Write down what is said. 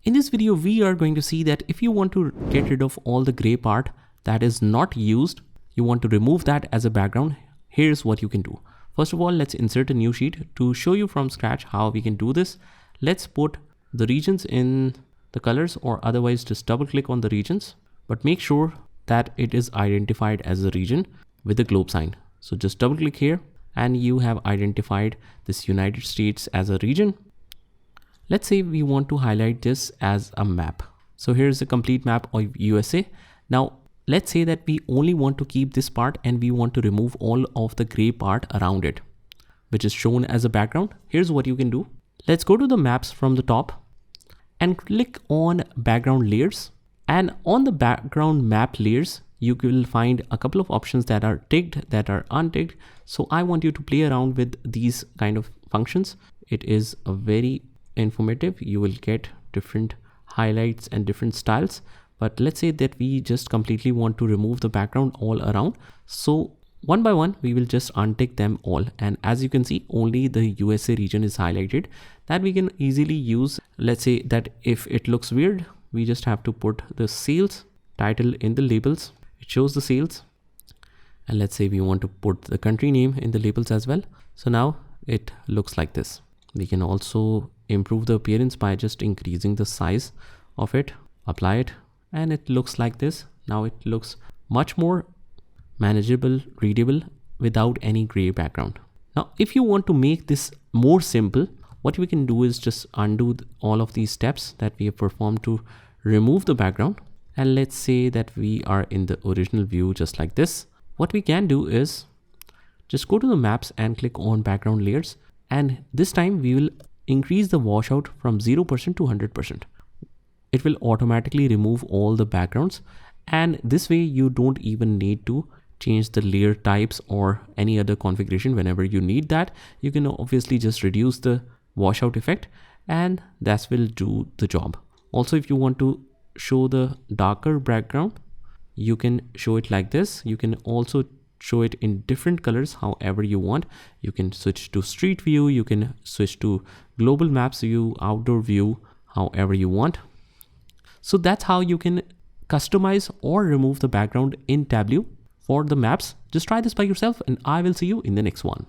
In this video, we are going to see that if you want to get rid of all the gray part that is not used, you want to remove that as a background, here's what you can do. First of all, let's insert a new sheet. To show you from scratch how we can do this, let's put the regions in the colors, or otherwise just double click on the regions, but make sure that it is identified as a region with the globe sign. So just double click here and you have identified this United States as a region. Let's say we want to highlight this as a map. So here's a complete map of USA. Now let's say that we only want to keep this part and we want to remove all of the gray part around it, which is shown as a background. Here's what you can do. Let's go to the maps from the top and click on background layers. And on the background map layers, you will find a couple of options that are ticked, that are unticked. So I want you to play around with these kind of functions. It is a very informative. You will get different highlights and different styles, but let's say that we just completely want to remove the background all around. So one by one, we will just untick them all. And as you can see, only the USA region is highlighted that we can easily use. Let's say that if it looks weird, we just have to put the sales title in the labels. It shows the sales. And let's say we want to put the country name in the labels as well. So now it looks like this. We can also improve the appearance by just increasing the size of it, apply it, and it looks like this. Now it looks much more manageable, readable without any gray background. Now, if you want to make this more simple, what we can do is just undo all of these steps that we have performed to remove the background. And let's say that we are in the original view just like this. What we can do is just go to the maps and click on background layers. And this time we will increase the washout from 0% to 100%. It will automatically remove all the backgrounds. And this way you don't even need to change the layer types or any other configuration. Whenever you need that, you can obviously just reduce the washout effect and that will do the job. Also, if you want to show the darker background, you can show it like this. You can also show it in different colors however you want. You can switch to street view, you can switch to global maps view, outdoor view, however you want. So that's how you can customize or remove the background in Tableau for the maps. Just try this by yourself and I will see you in the next one.